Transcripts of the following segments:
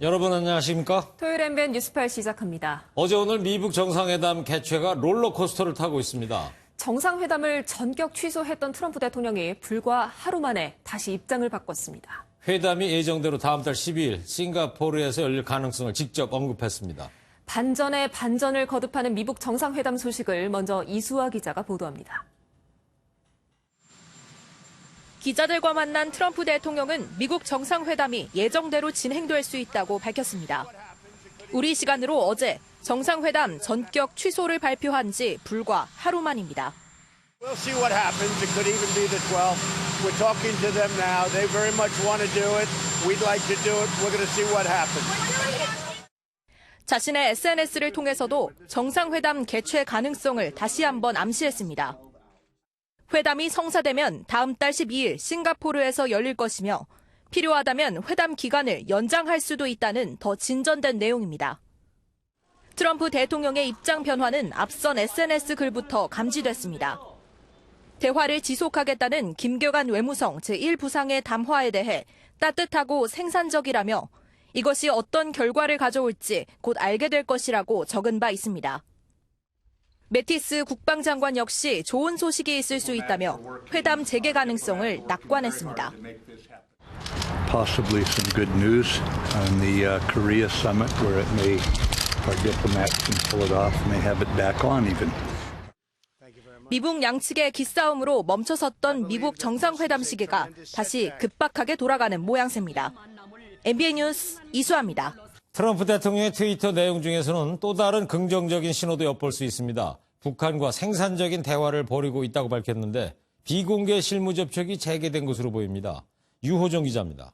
여러분 안녕하십니까? 토요일 MBN 뉴스8 시작합니다. 어제 오늘 미북 정상회담 개최가 롤러코스터를 타고 있습니다. 정상회담을 전격 취소했던 트럼프 대통령이 불과 하루 만에 다시 입장을 바꿨습니다. 회담이 예정대로 다음 달 12일 싱가포르에서 열릴 가능성을 직접 언급했습니다. 반전에 반전을 거듭하는 미북 정상회담 소식을 먼저 이수아 기자가 보도합니다. 기자들과 만난 트럼프 대통령은 미국 정상회담이 예정대로 진행될 수 있다고 밝혔습니다. 우리 시간으로 어제 정상회담 전격 취소를 발표한 지 불과 하루 만입니다. We'll see what happens. It could even be the 12th. We're talking to them now. They very much want to do it. We'd like to do it. We're going to see what happens. 자신의 SNS를 통해서도 정상회담 개최 가능성을 다시 한번 암시했습니다. 회담이 성사되면 다음 달 12일 싱가포르에서 열릴 것이며 필요하다면 회담 기간을 연장할 수도 있다는 더 진전된 내용입니다. 트럼프 대통령의 입장 변화는 앞선 SNS 글부터 감지됐습니다. 대화를 지속하겠다는 김교관 외무성 제1부상의 담화에 대해 따뜻하고 생산적이라며 이것이 어떤 결과를 가져올지 곧 알게 될 것이라고 적은 바 있습니다. 매티스 국방장관 역시 좋은 소식이 있을 수 있다며 회담 재개 가능성을 낙관했습니다. Possibly some good news on the Korea summit where it may our diplomats can pull it off and may have it back on even. 미북 양측의 기싸움으로 멈춰섰던 미국 정상회담 시기가 다시 급박하게 돌아가는 모양새입니다. MBN 뉴스 이수아입니다. 트럼프 대통령의 트위터 내용 중에서는 또 다른 긍정적인 신호도 엿볼 수 있습니다. 북한과 생산적인 대화를 벌이고 있다고 밝혔는데 비공개 실무 접촉이 재개된 것으로 보입니다. 유호정 기자입니다.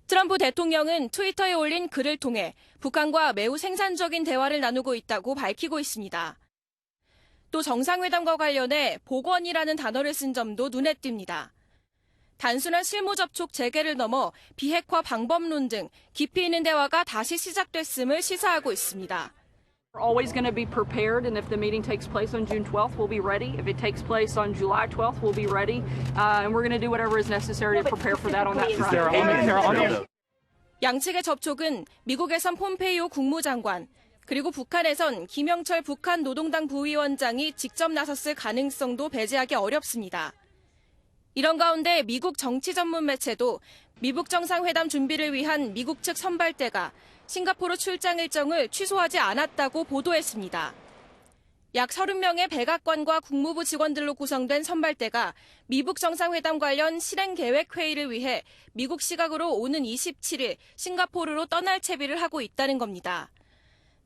트럼프 대통령은 트위터에 올린 글을 통해 북한과 매우 생산적인 대화를 나누고 있다고 밝히고 있습니다. 또 정상회담과 관련해 복원이라는 단어를 쓴 점도 눈에 띕니다. 단순한 실무 접촉 재개를 넘어 비핵화 방법론 등 깊이 있는 대화가 다시 시작됐음을 시사하고 있습니다. We're always going to be prepared, and if the meeting takes place on June 12th, we'll be ready. If it takes place on July 12th, we'll be ready, and we're going to do whatever is necessary to prepare for that on that front. 양측의 접촉은 미국에선 폼페이오 국무장관, 그리고 북한에선 김영철 북한 노동당 부위원장이 직접 나섰을 가능성도 배제하기 어렵습니다. 이런 가운데 미국 정치 전문 매체도 미북 정상회담 준비를 위한 미국 측 선발대가 싱가포르 출장 일정을 취소하지 않았다고 보도했습니다. 약 30명의 백악관과 국무부 직원들로 구성된 선발대가 미북 정상회담 관련 실행 계획 회의를 위해 미국 시각으로 오는 27일 싱가포르로 떠날 채비를 하고 있다는 겁니다.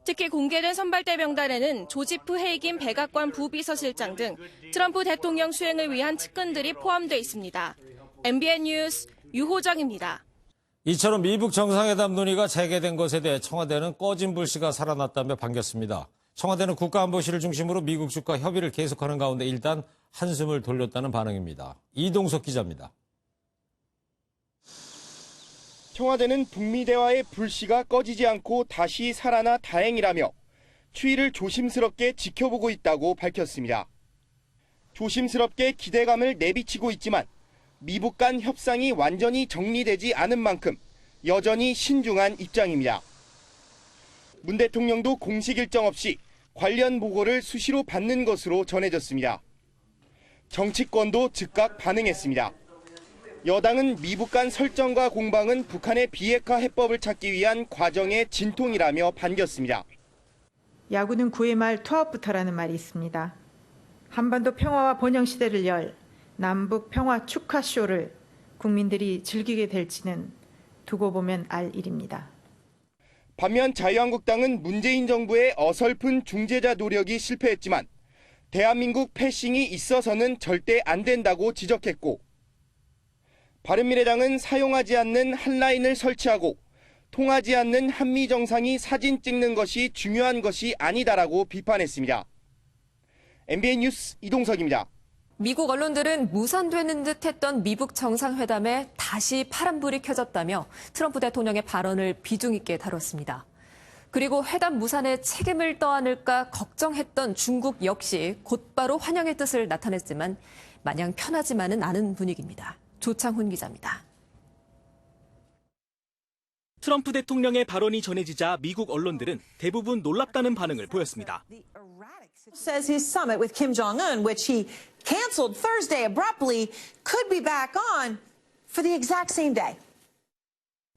특히 공개된 선발대 명단에는 조지프 헤이긴 백악관 부비서실장 등 트럼프 대통령 수행을 위한 측근들이 포함되어 있습니다. MBN 뉴스 유호정입니다. 이처럼 미북 정상회담 논의가 재개된 것에 대해 청와대는 꺼진 불씨가 살아났다며 반겼습니다. 청와대는 국가안보실을 중심으로 미국 측과 협의를 계속하는 가운데 일단 한숨을 돌렸다는 반응입니다. 이동석 기자입니다. 청와대는 북미 대화의 불씨가 꺼지지 않고 다시 살아나 다행이라며 추이를 조심스럽게 지켜보고 있다고 밝혔습니다. 조심스럽게 기대감을 내비치고 있지만 미북 간 협상이 완전히 정리되지 않은 만큼 여전히 신중한 입장입니다. 문 대통령도 공식 일정 없이 관련 보고를 수시로 받는 것으로 전해졌습니다. 정치권도 즉각 반응했습니다. 여당은 미북 간 설정과 공방은 북한의 비핵화 해법을 찾기 위한 과정의 진통이라며 반겼습니다. 야구는 9회 말 투아웃부터라는 말이 있습니다. 한반도 평화와 번영 시대를 열 남북 평화 축하쇼를 국민들이 즐기게 될지는 두고 보면 알 일입니다. 반면 자유한국당은 문재인 정부의 어설픈 중재자 노력이 실패했지만 대한민국 패싱이 있어서는 절대 안 된다고 지적했고 바른미래당은 사용하지 않는 한라인을 설치하고 통하지 않는 한미 정상이 사진 찍는 것이 중요한 것이 아니다라고 비판했습니다. MBN 뉴스 이동석입니다. 미국 언론들은 무산되는 듯 했던 미북 정상회담에 다시 파란불이 켜졌다며 트럼프 대통령의 발언을 비중 있게 다뤘습니다. 그리고 회담 무산에 책임을 떠안을까 걱정했던 중국 역시 곧바로 환영의 뜻을 나타냈지만 마냥 편하지만은 않은 분위기입니다. 조창훈 기자입니다. 트럼프 대통령의 발언이 전해지자 미국 언론들은 대부분 놀랍다는 반응을 보였습니다. Says his summit with Kim Jong-un, which he canceled Thursday abruptly, could be back on for the exact same day.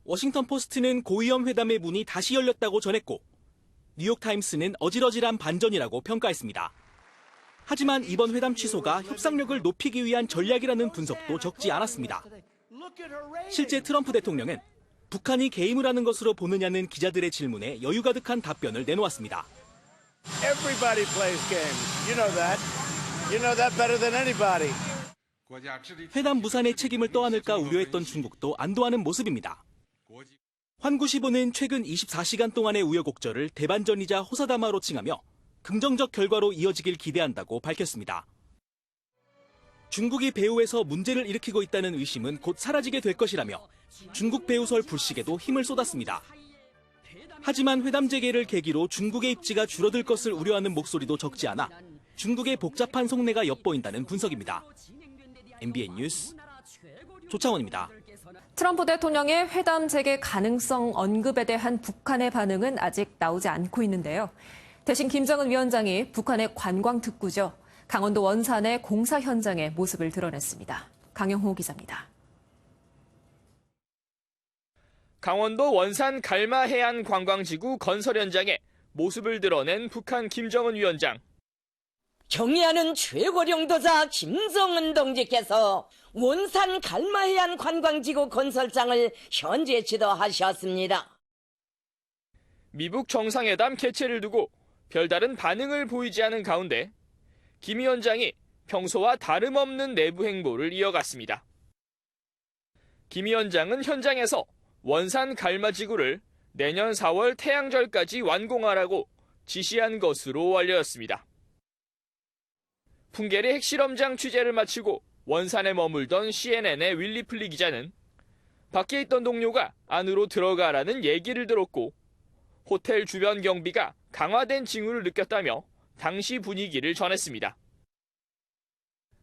워싱턴 포스트는 고위험 회담의 문이 다시 열렸다고 전했고 뉴욕타임스는 어질어질한 반전이라고 평가했습니다. 하지만 이번 회담 취소가 협상력을 높이기 위한 전략이라는 분석도 적지 않았습니다. 실제 트럼프 대통령은 북한이 개임을 하는 것으로 보느냐는 기자들의 질문에 여유 가득한 답변을 내놓았습니다. Everybody plays games. You know that. You know that better than anybody. 회담 무산의 책임을 떠안을까 우려했던 중국도 안도하는 모습입니다. 환구시보는 최근 24시간 동안의 우여곡절을 대반전이자 호사다마로 칭하며 긍정적 결과로 이어지길 기대한다고 밝혔습니다. 중국이 배후에서 문제를 일으키고 있다는 의심은 곧 사라지게 될 것이라며 중국 배후설 불식에도 힘을 쏟았습니다. 하지만 회담 재개를 계기로 중국의 입지가 줄어들 것을 우려하는 목소리도 적지 않아 중국의 복잡한 속내가 엿보인다는 분석입니다. MBN 뉴스 조창원입니다. 트럼프 대통령의 회담 재개 가능성 언급에 대한 북한의 반응은 아직 나오지 않고 있는데요. 대신 김정은 위원장이 북한의 관광 특구죠. 강원도 원산의 공사 현장의 모습을 드러냈습니다. 강영호 기자입니다. 강원도 원산 갈마해안 관광지구 건설 현장에 모습을 드러낸 북한 김정은 위원장. 경의하는 최고령도자 김정은 동지께서 원산 갈마해안 관광지구 건설장을 현재 지도하셨습니다. 미북 정상회담 개최를 두고 별다른 반응을 보이지 않은 가운데 김 위원장이 평소와 다름없는 내부 행보를 이어갔습니다. 김 위원장은 현장에서 원산 갈마지구를 내년 4월 태양절까지 완공하라고 지시한 것으로 알려졌습니다. 풍계리 핵실험장 취재를 마치고 원산에 머물던 CNN의 윌리플리 기자는 밖에 있던 동료가 안으로 들어가라는 얘기를 들었고 호텔 주변 경비가 강화된 징후를 느꼈다며 당시 분위기를 전했습니다.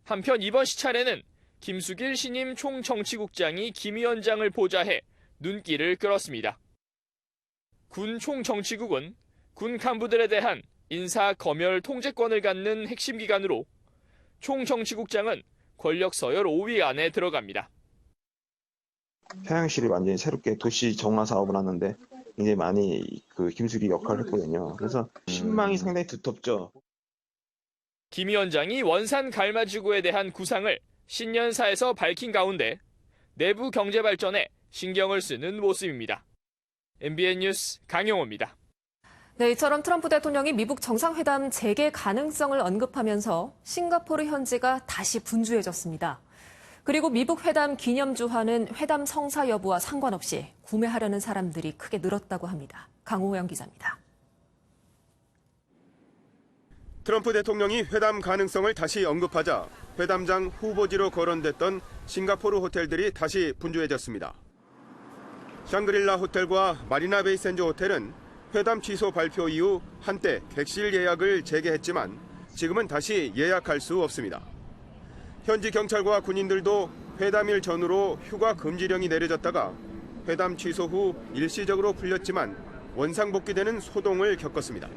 한편 이번 시찰에는 김수길 신임 총정치국장이 김 위원장을 보좌해 눈길을 끌었습니다. 군 총정치국은 군 간부들에 대한 인사 검열 통제권을 갖는 핵심 기관으로 총정치국장은 권력 서열 5위 안에 들어갑니다. 평양시를 완전히 새롭게 도시 정화 사업을 하는데 굉장히 많이 김수기 역할을 했거든요. 그래서 신망이 상당히 두텁죠. 김 위원장이 원산 갈마지구에 대한 구상을 신년사에서 밝힌 가운데 내부 경제 발전에 신경을 쓰는 모습입니다. MBN 뉴스 강영호입니다. 네, 이처럼 트럼프 대통령이 미북 정상회담 재개 가능성을 언급하면서 싱가포르 현지가 다시 분주해졌습니다. 그리고 미북 회담 기념주화는 회담 성사 여부와 상관없이 구매하려는 사람들이 크게 늘었다고 합니다. 강호영 기자입니다. 트럼프 대통령이 회담 가능성을 다시 언급하자 회담장 후보지로 거론됐던 싱가포르 호텔들이 다시 분주해졌습니다. 샹그릴라 호텔과 마리나 베이 샌즈 호텔은 회담 취소 발표 이후 한때 객실 예약을 재개했지만 지금은 다시 예약할 수 없습니다. 현지 경찰과 군인들도 회담일 전후로 휴가 금지령이 내려졌다가 회담 취소 후 일시적으로 풀렸지만 원상복귀되는 소동을 겪었습니다.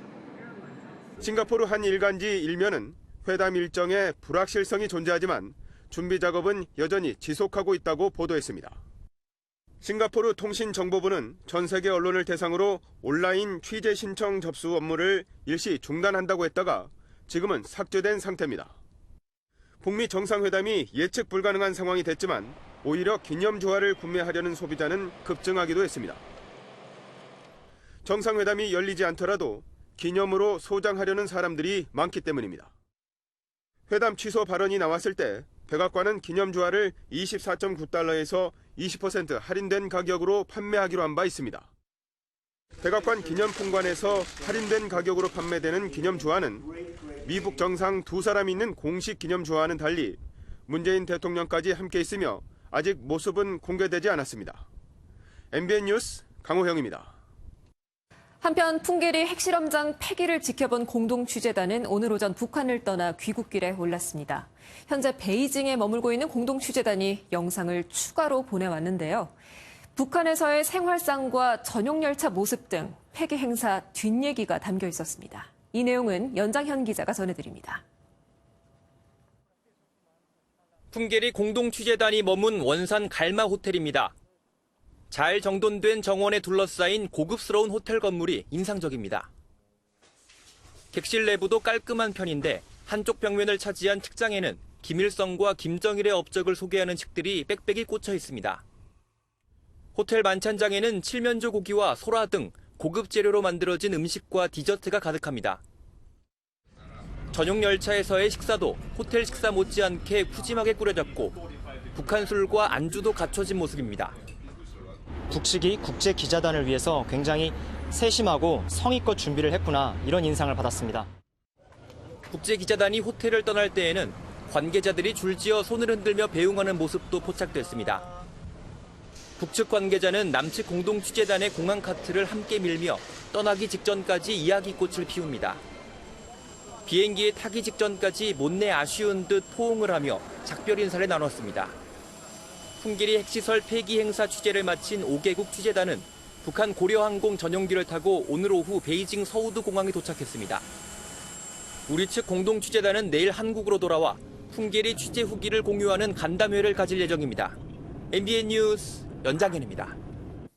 싱가포르 한 일간지 일면은 회담 일정에 불확실성이 존재하지만 준비 작업은 여전히 지속하고 있다고 보도했습니다. 싱가포르 통신정보부는 전 세계 언론을 대상으로 온라인 취재 신청 접수 업무를 일시 중단한다고 했다가 지금은 삭제된 상태입니다. 북미 정상회담이 예측 불가능한 상황이 됐지만 오히려 기념주화를 구매하려는 소비자는 급증하기도 했습니다. 정상회담이 열리지 않더라도 기념으로 소장하려는 사람들이 많기 때문입니다. 회담 취소 발언이 나왔을 때 백악관은 기념주화를 24.9달러에서 20% 할인된 가격으로 판매하기로 한 바 있습니다. 백악관 기념품관에서 할인된 가격으로 판매되는 기념주화는 미북 정상 두 사람이 있는 공식 기념주화와는 달리 문재인 대통령까지 함께 있으며 아직 모습은 공개되지 않았습니다. MBN 뉴스 강호형입니다. 한편 풍계리 핵실험장 폐기를 지켜본 공동취재단은 오늘 오전 북한을 떠나 귀국길에 올랐습니다. 현재 베이징에 머물고 있는 공동취재단이 영상을 추가로 보내왔는데요. 북한에서의 생활상과 전용열차 모습 등 폐기 행사 뒷얘기가 담겨 있었습니다. 이 내용은 연장현 기자가 전해드립니다. 풍계리 공동취재단이 머문 원산 갈마 호텔입니다. 잘 정돈된 정원에 둘러싸인 고급스러운 호텔 건물이 인상적입니다. 객실 내부도 깔끔한 편인데 한쪽 벽면을 차지한 책장에는 김일성과 김정일의 업적을 소개하는 책들이 빽빽이 꽂혀 있습니다. 호텔 만찬장에는 칠면조 고기와 소라 등 고급 재료로 만들어진 음식과 디저트가 가득합니다. 전용 열차에서의 식사도 호텔 식사 못지않게 푸짐하게 꾸려졌고 북한 술과 안주도 갖춰진 모습입니다. 북측이 국제 기자단을 위해서 굉장히 세심하고 성의껏 준비를 했구나, 이런 인상을 받았습니다. 국제 기자단이 호텔을 떠날 때에는 관계자들이 줄지어 손을 흔들며 배웅하는 모습도 포착됐습니다. 북측 관계자는 남측 공동취재단의 공항 카트를 함께 밀며 떠나기 직전까지 이야기꽃을 피웁니다. 비행기에 타기 직전까지 못내 아쉬운 듯 포옹을 하며 작별 인사를 나눴습니다. 풍계리 핵시설 폐기 행사 취재를 마친 5개국 취재단은 북한 고려항공 전용기를 타고 오늘 오후 베이징 서우드 공항에 도착했습니다. 우리 측 공동취재단은 내일 한국으로 돌아와 풍계리 취재 후기를 공유하는 간담회를 가질 예정입니다. MBN 뉴스 연장현입니다.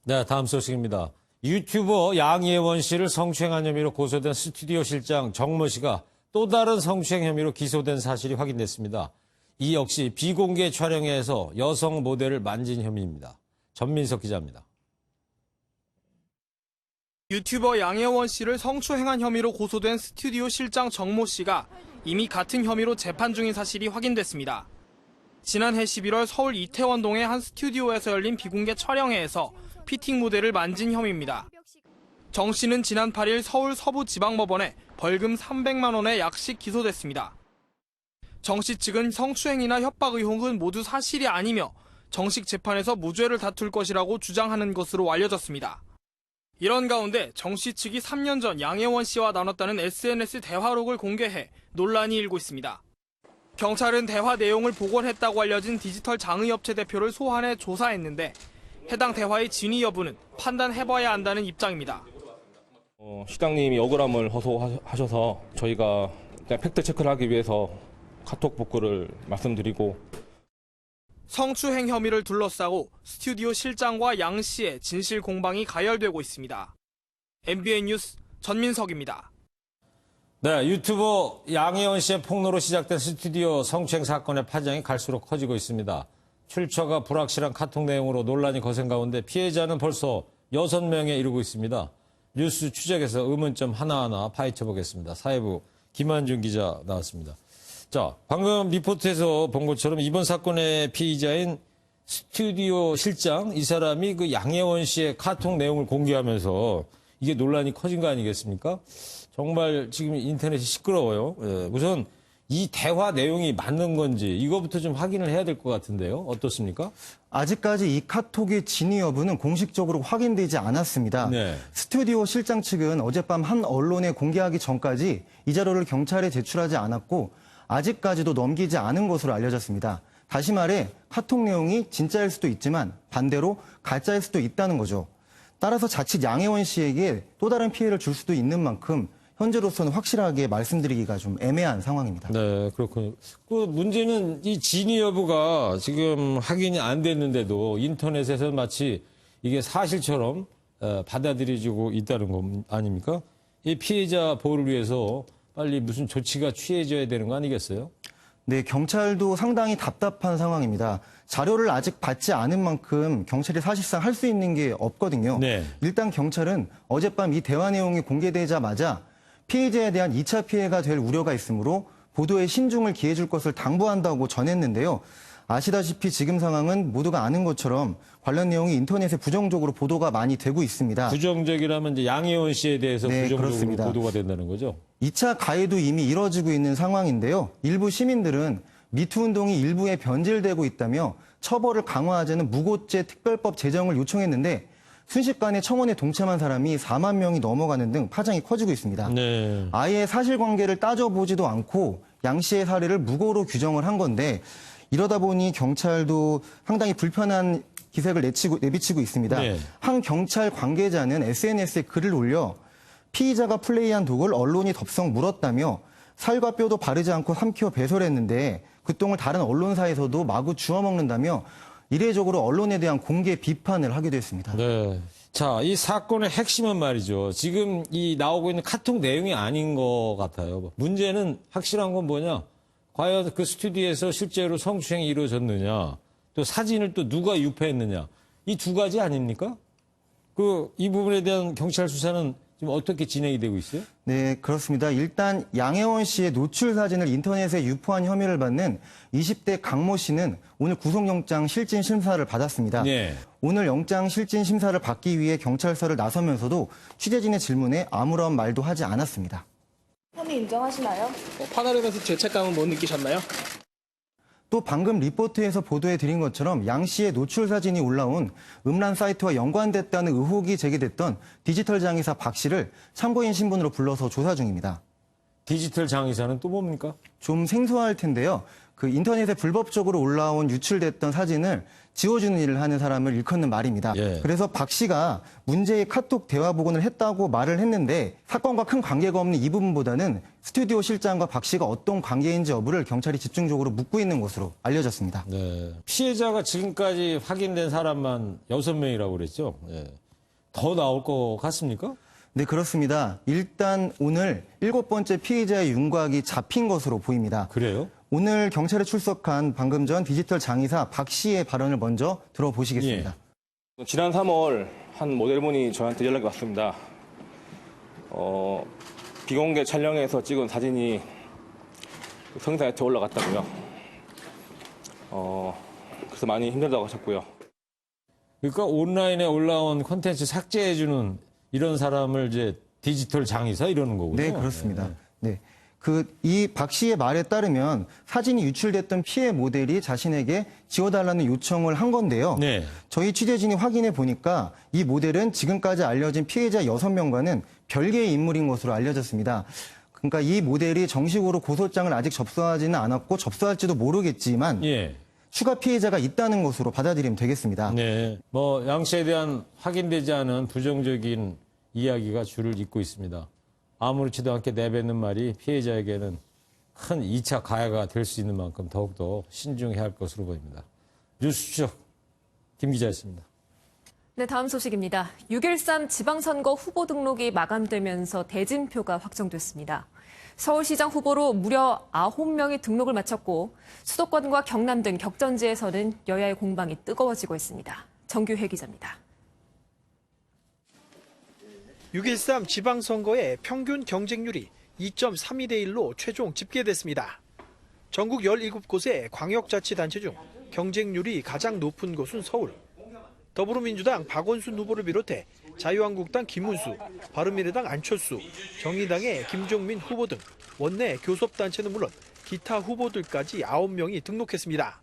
네, 다음 소식입니다. 유튜버 양예원 씨를 성추행한 혐의로 고소된 스튜디오 실장 정모 씨가 또 다른 성추행 혐의로 기소된 사실이 확인됐습니다. 이 역시 비공개 촬영회에서 여성 모델을 만진 혐의입니다. 전민석 기자입니다. 유튜버 양예원 씨를 성추행한 혐의로 고소된 스튜디오 실장 정모 씨가 이미 같은 혐의로 재판 중인 사실이 확인됐습니다. 지난해 11월 서울 이태원동의 한 스튜디오에서 열린 비공개 촬영회에서 피팅 모델을 만진 혐의입니다. 정 씨는 지난 8일 서울 서부지방법원에 벌금 300만 원의 약식 기소됐습니다. 정 씨 측은 성추행이나 협박 의혹은 모두 사실이 아니며 정식 재판에서 무죄를 다툴 것이라고 주장하는 것으로 알려졌습니다. 이런 가운데 정 씨 측이 3년 전 양예원 씨와 나눴다는 SNS 대화록을 공개해 논란이 일고 있습니다. 경찰은 대화 내용을 복원했다고 알려진 디지털 장의업체 대표를 소환해 조사했는데 해당 대화의 진위 여부는 판단해봐야 한다는 입장입니다. 시장님이 억울함을 호소하셔서 저희가 팩트 체크를 하기 위해서 카톡 복구를 말씀드리고, 성추행 혐의를 둘러싸고 스튜디오 실장과 양 씨의 진실 공방이 가열되고 있습니다. MBN 뉴스 전민석입니다. 네, 유튜버 양예원 씨의 폭로로 시작된 스튜디오 성추행 사건의 파장이 갈수록 커지고 있습니다. 출처가 불확실한 카톡 내용으로 논란이 거센 가운데 피해자는 벌써 6명에 이르고 있습니다. 뉴스 추적에서 의문점 하나하나 파헤쳐 보겠습니다. 사회부 김한준 기자 나왔습니다. 자, 방금 리포트에서 본 것처럼 이번 사건의 피의자인 스튜디오 실장, 이 사람이 그 양예원 씨의 카톡 내용을 공개하면서 이게 논란이 커진 거 아니겠습니까? 정말 지금 인터넷이 시끄러워요. 예, 우선 이 대화 내용이 맞는 건지 이거부터 좀 확인을 해야 될 것 같은데요. 어떻습니까? 아직까지 이 카톡의 진위 여부는 공식적으로 확인되지 않았습니다. 네. 스튜디오 실장 측은 어젯밤 한 언론에 공개하기 전까지 이 자료를 경찰에 제출하지 않았고 아직까지도 넘기지 않은 것으로 알려졌습니다. 다시 말해 카톡 내용이 진짜일 수도 있지만 반대로 가짜일 수도 있다는 거죠. 따라서 자칫 양예원 씨에게 또 다른 피해를 줄 수도 있는 만큼 현재로서는 확실하게 말씀드리기가 좀 애매한 상황입니다. 네, 그렇군요. 그 문제는 이 진위 여부가 지금 확인이 안 됐는데도 인터넷에서 마치 이게 사실처럼 받아들여지고 있다는 거 아닙니까? 이 피해자 보호를 위해서 빨리 무슨 조치가 취해져야 되는 거 아니겠어요? 네, 경찰도 상당히 답답한 상황입니다. 자료를 아직 받지 않은 만큼 경찰이 사실상 할 수 있는 게 없거든요. 네. 일단 경찰은 어젯밤 이 대화 내용이 공개되자마자 피해자에 대한 2차 피해가 될 우려가 있으므로 보도에 신중을 기해 줄 것을 당부한다고 전했는데요. 아시다시피 지금 상황은 모두가 아는 것처럼 관련 내용이 인터넷에 부정적으로 보도가 많이 되고 있습니다. 부정적이라면 이제 양예원 씨에 대해서 네, 부정적으로 그렇습니다. 보도가 된다는 거죠? 2차 가해도 이미 이뤄지고 있는 상황인데요. 일부 시민들은 미투 운동이 일부에 변질되고 있다며 처벌을 강화하자는 무고죄 특별법 제정을 요청했는데 순식간에 청원에 동참한 사람이 4만 명이 넘어가는 등 파장이 커지고 있습니다. 네. 아예 사실관계를 따져보지도 않고 양 씨의 사례를 무고로 규정을 한 건데 이러다 보니 경찰도 상당히 불편한 기색을 내비치고 있습니다. 네. 한 경찰 관계자는 SNS에 글을 올려 피의자가 플레이한 독을 언론이 덥석 물었다며 살과 뼈도 바르지 않고 삼켜 배설했는데 그 똥을 다른 언론사에서도 마구 주워먹는다며 이례적으로 언론에 대한 공개 비판을 하기도 했습니다. 네. 자, 이 사건의 핵심은 말이죠. 지금 이 나오고 있는 카톡 내용이 아닌 것 같아요. 문제는 확실한 건 뭐냐? 과연 그 스튜디오에서 실제로 성추행이 이루어졌느냐? 또 사진을 또 누가 유포했느냐? 이 두 가지 아닙니까? 이 부분에 대한 경찰 수사는 지금 어떻게 진행이 되고 있어요? 네, 그렇습니다. 일단 양혜원 씨의 노출 사진을 인터넷에 유포한 혐의를 받는 20대 강모 씨는 오늘 구속영장 실질 심사를 받았습니다. 네. 오늘 영장 실질 심사를 받기 위해 경찰서를 나서면서도 취재진의 질문에 아무런 말도 하지 않았습니다. 혐의 인정하시나요? 판활음에서 죄책감은 못 느끼셨나요? 또 방금 리포트에서 보도해드린 것처럼 양 씨의 노출 사진이 올라온 음란 사이트와 연관됐다는 의혹이 제기됐던 디지털 장의사 박 씨를 참고인 신분으로 불러서 조사 중입니다. 디지털 장의사는 또 뭡니까? 좀 생소할 텐데요. 그 인터넷에 불법적으로 올라온 유출됐던 사진을 지워주는 일을 하는 사람을 일컫는 말입니다. 예. 그래서 박 씨가 문제의 카톡 대화 복원을 했다고 말을 했는데 사건과 큰 관계가 없는 이 부분보다는 스튜디오 실장과 박 씨가 어떤 관계인지 여부를 경찰이 집중적으로 묻고 있는 것으로 알려졌습니다. 네. 피해자가 지금까지 확인된 사람만 6명이라고 그랬죠? 예. 더 나올 것 같습니까? 네, 그렇습니다. 일단 오늘 7번째 피해자의 윤곽이 잡힌 것으로 보입니다. 그래요? 오늘 경찰에 출석한 방금 전 디지털 장의사 박 씨의 발언을 먼저 들어보시겠습니다. 예. 지난 3월 한 모델분이 저한테 연락이 왔습니다. 비공개 촬영해서 찍은 사진이 성인사이트에 올라갔다고요. 그래서 많이 힘들다고 하셨고요. 그러니까 온라인에 올라온 콘텐츠 삭제해주는 이런 사람을 이제 디지털 장의사 이러는 거군요. 네, 그렇습니다. 네. 이 박 씨의 말에 따르면 사진이 유출됐던 피해 모델이 자신에게 지워달라는 요청을 한 건데요. 네. 저희 취재진이 확인해 보니까 이 모델은 지금까지 알려진 피해자 6명과는 별개의 인물인 것으로 알려졌습니다. 그러니까 이 모델이 정식으로 고소장을 아직 접수하지는 않았고 접수할지도 모르겠지만 예. 추가 피해자가 있다는 것으로 받아들이면 되겠습니다. 네. 양 씨에 대한 확인되지 않은 부정적인 이야기가 줄을 잇고 있습니다. 아무렇지도 않게 내뱉는 말이 피해자에게는 큰 2차 가해가 될 수 있는 만큼 더욱더 신중해야 할 것으로 보입니다. 뉴스추적 김 기자였습니다. 네, 다음 소식입니다. 6.13 지방선거 후보 등록이 마감되면서 대진표가 확정됐습니다. 서울시장 후보로 무려 9명이 등록을 마쳤고 수도권과 경남 등 격전지에서는 여야의 공방이 뜨거워지고 있습니다. 정규회 기자입니다. 6.13 지방선거의 평균 경쟁률이 2.32대 1로 최종 집계됐습니다. 전국 17곳의 광역자치단체 중 경쟁률이 가장 높은 곳은 서울. 더불어민주당 박원순 후보를 비롯해 자유한국당 김문수, 바른미래당 안철수, 정의당의 김종민 후보 등 원내 교섭단체는 물론 기타 후보들까지 9명이 등록했습니다.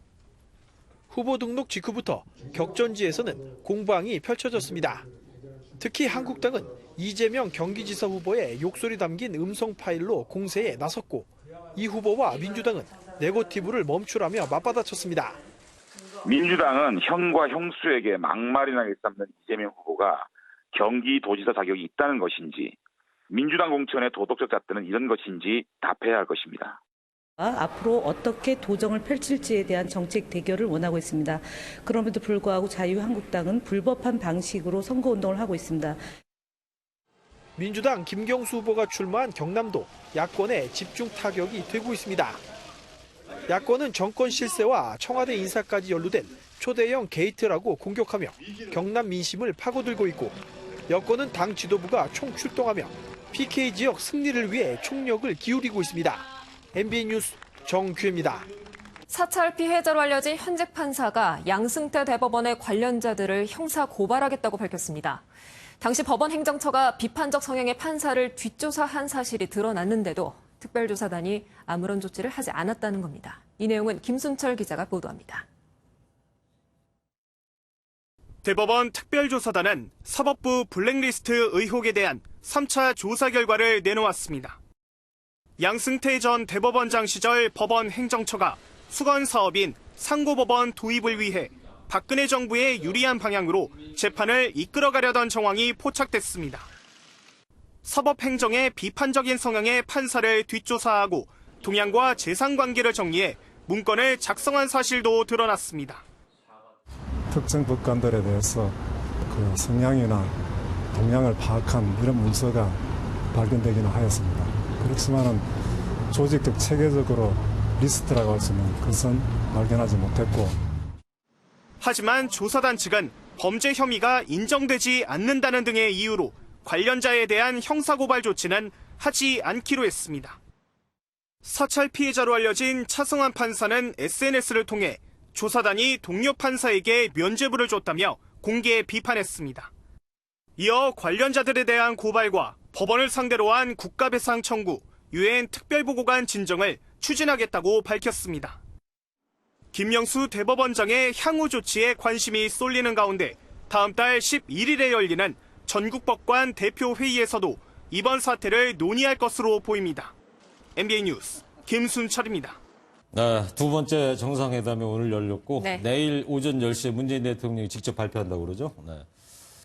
후보 등록 직후부터 격전지에서는 공방이 펼쳐졌습니다. 특히 한국당은 이재명 경기지사 후보의 욕설이 담긴 음성 파일로 공세에 나섰고 이 후보와 민주당은 네거티브를 멈추라며 맞받아쳤습니다. 민주당은 형과 형수에게 막말이나 삼는 이재명 후보가 경기도지사 자격이 있다는 것인지 민주당 공천의 도덕적 잣대는 이런 것인지 답해야 할 것입니다. 앞으로 어떻게 도정을 펼칠지에 대한 정책 대결을 원하고 있습니다. 그럼에도 불구하고 자유한국당은 불법한 방식으로 선거운동을 하고 있습니다. 민주당 김경수 후보가 출마한 경남도 야권의 집중 타격이 되고 있습니다. 야권은 정권 실세와 청와대 인사까지 연루된 초대형 게이트라고 공격하며 경남 민심을 파고들고 있고 여권은 당 지도부가 총출동하며 PK 지역 승리를 위해 총력을 기울이고 있습니다. MBN 뉴스 정규혜입니다. 사찰 피해자로 알려진 현직 판사가 양승태 대법원의 관련자들을 형사 고발하겠다고 밝혔습니다. 당시 법원 행정처가 비판적 성향의 판사를 뒷조사한 사실이 드러났는데도 특별조사단이 아무런 조치를 하지 않았다는 겁니다. 이 내용은 김순철 기자가 보도합니다. 대법원 특별조사단은 사법부 블랙리스트 의혹에 대한 3차 조사 결과를 내놓았습니다. 양승태 전 대법원장 시절 법원 행정처가 수건 사업인 상고법원 도입을 위해 박근혜 정부에 유리한 방향으로 재판을 이끌어가려던 정황이 포착됐습니다. 사법행정의 비판적인 성향의 판사를 뒷조사하고 동향과 재산관계를 정리해 문건을 작성한 사실도 드러났습니다. 특정 법관들에 대해서 그 성향이나 동향을 파악한 이런 문서가 발견되기는 하였습니다. 그렇지만은 조직적 체계적으로 리스트라고 할 수 있는 것은 발견하지 못했고. 하지만 조사단 측은 범죄 혐의가 인정되지 않는다는 등의 이유로 관련자에 대한 형사고발 조치는 하지 않기로 했습니다. 사찰 피해자로 알려진 차성환 판사는 SNS를 통해 조사단이 동료 판사에게 면죄부를 줬다며 공개 비판했습니다. 이어 관련자들에 대한 고발과 법원을 상대로 한 국가배상 청구, 유엔 특별보고관 진정을 추진하겠다고 밝혔습니다. 김명수 대법원장의 향후 조치에 관심이 쏠리는 가운데 다음 달 11일에 열리는 전국법관 대표회의에서도 이번 사태를 논의할 것으로 보입니다. MBN 뉴스 김순철입니다. 네, 두 번째 정상회담이 오늘 열렸고 네. 내일 오전 10시에 문재인 대통령이 직접 발표한다고 그러죠. 네.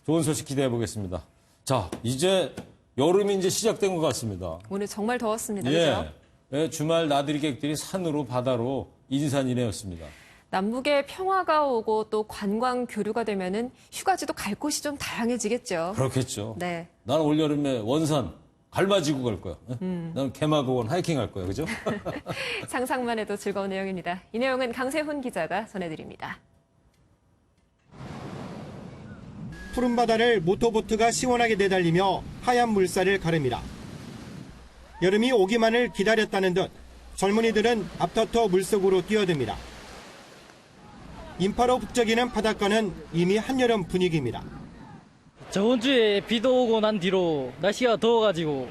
좋은 소식 기대해 보겠습니다. 자, 이제 여름이 이제 시작된 것 같습니다. 오늘 정말 더웠습니다. 예. 그죠? 예, 주말 나들이객들이 산으로 바다로 인산인해였습니다. 남북에 평화가 오고 또 관광 교류가 되면은 휴가지도 갈 곳이 좀 다양해지겠죠. 그렇겠죠. 네. 나는 올여름에 원산 갈마지구 갈 거야. 나는 개마고원 하이킹 할 거야. 그죠? 상상만 해도 즐거운 내용입니다. 이 내용은 강세훈 기자가 전해드립니다. 푸른 바다를 모터보트가 시원하게 내달리며 하얀 물살을 가릅니다. 여름이 오기만을 기다렸다는 듯 젊은이들은 앞터터 물속으로 뛰어듭니다. 인파로 북적이는 바닷가는 이미 한여름 분위기입니다. 저번 주에 비도 오고 난 뒤로 날씨가 더워가지고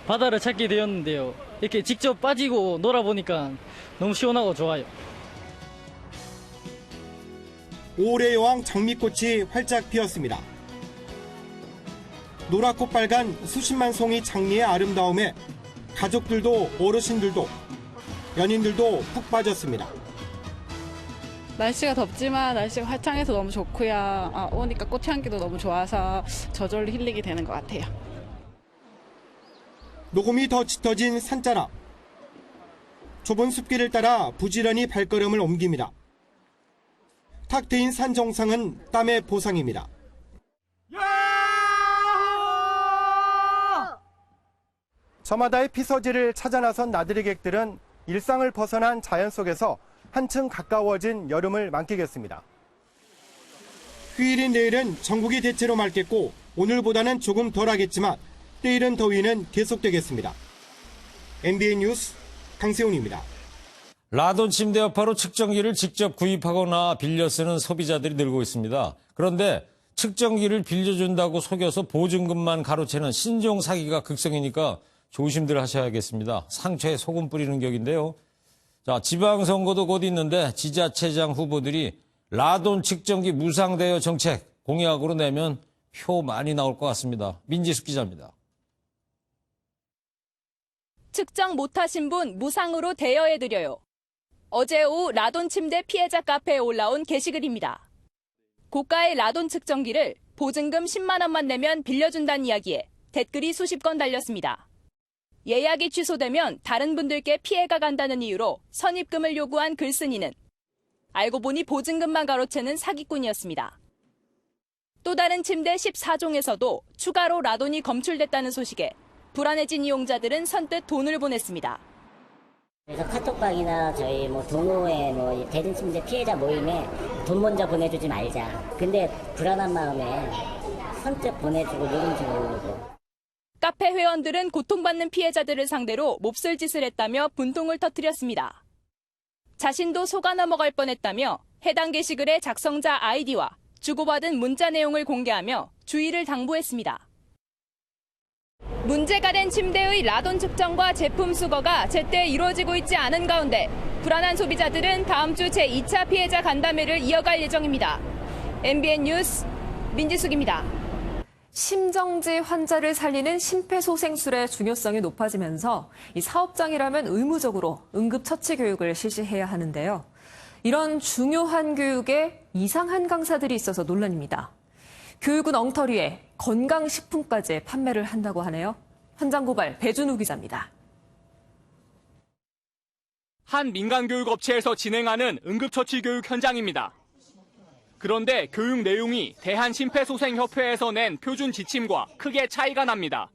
바다를 찾게 되었는데요. 이렇게 직접 빠지고 놀아보니까 너무 시원하고 좋아요. 올해 여왕 장미꽃이 활짝 피었습니다. 노랗고 빨간 수십만 송이 장미의 아름다움에 가족들도 어르신들도 연인들도 푹 빠졌습니다. 날씨가 덥지만 날씨가 화창해서 너무 좋고요. 오니까 꽃향기도 너무 좋아서 저절로 힐링이 되는 것 같아요. 녹음이 더 짙어진 산자락. 좁은 숲길을 따라 부지런히 발걸음을 옮깁니다. 탁 트인 산 정상은 땀의 보상입니다. 저마다의 피서지를 찾아 나선 나들이객들은 일상을 벗어난 자연 속에서 한층 가까워진 여름을 만끽했습니다. 휴일인 내일은 전국이 대체로 맑겠고 오늘보다는 조금 덜하겠지만 때이른 더위는 계속되겠습니다. MBN 뉴스 강세훈입니다. 라돈 침대 여파로 측정기를 직접 구입하거나 빌려 쓰는 소비자들이 늘고 있습니다. 그런데 측정기를 빌려준다고 속여서 보증금만 가로채는 신종 사기가 극성이니까 조심들 하셔야겠습니다. 상처에 소금 뿌리는 격인데요. 자, 지방선거도 곧 있는데 지자체장 후보들이 라돈 측정기 무상대여 정책 공약으로 내면 표 많이 나올 것 같습니다. 민지숙 기자입니다. 측정 못하신 분 무상으로 대여해드려요. 어제 오후 라돈 침대 피해자 카페에 올라온 게시글입니다. 고가의 라돈 측정기를 보증금 10만 원만 내면 빌려준다는 이야기에 댓글이 수십 건 달렸습니다. 예약이 취소되면 다른 분들께 피해가 간다는 이유로 선입금을 요구한 글쓴이는 알고 보니 보증금만 가로채는 사기꾼이었습니다. 또 다른 침대 14종에서도 추가로 라돈이 검출됐다는 소식에 불안해진 이용자들은 선뜻 돈을 보냈습니다. 그래서 카톡방이나 저희 동호회 대전침대 피해자 모임에 돈 먼저 보내주지 말자. 근데 불안한 마음에 선뜻 보내주고 누군지 모르고. 카페 회원들은 고통받는 피해자들을 상대로 몹쓸 짓을 했다며 분통을 터뜨렸습니다. 자신도 속아 넘어갈 뻔했다며 해당 게시글의 작성자 아이디와 주고받은 문자 내용을 공개하며 주의를 당부했습니다. 문제가 된 침대의 라돈 측정과 제품 수거가 제때 이루어지고 있지 않은 가운데 불안한 소비자들은 다음 주 제2차 피해자 간담회를 이어갈 예정입니다. MBN 뉴스 민지숙입니다. 심정지 환자를 살리는 심폐소생술의 중요성이 높아지면서 이 사업장이라면 의무적으로 응급처치 교육을 실시해야 하는데요. 이런 중요한 교육에 이상한 강사들이 있어서 논란입니다. 교육은 엉터리에 건강식품까지 판매를 한다고 하네요. 현장 고발 배준우 기자입니다. 한 민간교육업체에서 진행하는 응급처치 교육 현장입니다. 그런데 교육 내용이 대한심폐소생협회에서 낸 표준 지침과 크게 차이가 납니다.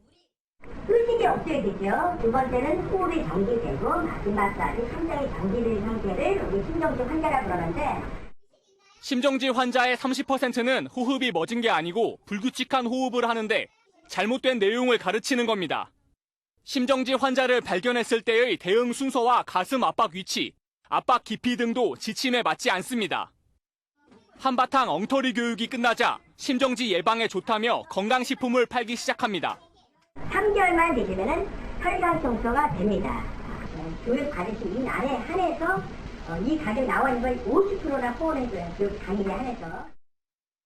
의식이 없어야 되죠. 두 번째는 호흡이 정지되고 마지막까지 심장이 정지된 상태를 우리 심정지 환자라고 그러는데 심정지 환자의 30%는 호흡이 멎은 게 아니고 불규칙한 호흡을 하는데 잘못된 내용을 가르치는 겁니다. 심정지 환자를 발견했을 때의 대응 순서와 가슴 압박 위치, 압박 깊이 등도 지침에 맞지 않습니다. 한바탕 엉터리 교육이 끝나자 심정지 예방에 좋다며 건강식품을 팔기 시작합니다. 3개월만 되시면은 혈관 청소가 됩니다. 교육 가르치기 안에 한해서 이 가격 나와 있는 걸 50%나 포함해줘요. 교육 당일에 한해서.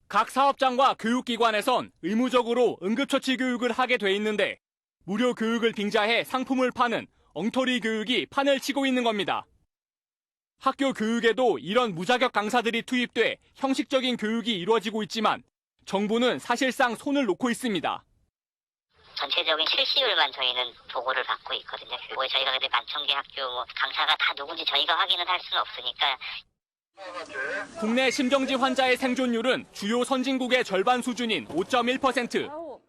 각 사업장과 교육기관에선 의무적으로 응급처치 교육을 하게 돼 있는데 무료 교육을 빙자해 상품을 파는 엉터리 교육이 판을 치고 있는 겁니다. 학교 교육에도 이런 무자격 강사들이 투입돼 형식적인 교육이 이루어지고 있지만 정부는 사실상 손을 놓고 있습니다. 전체적인 실시율만 저희는 보고를 받고 있거든요. 뭐 저희가 근데 11,000개 학교 강사가 다 누군지 저희가 확인을 할 수는 없으니까. 국내 심정지 환자의 생존율은 주요 선진국의 절반 수준인 5.1%.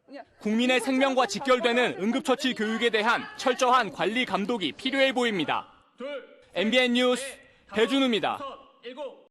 국민의 생명과 직결되는 응급처치 교육에 대한 철저한 관리 감독이 필요해 보입니다. MBN 뉴스 배준우입니다.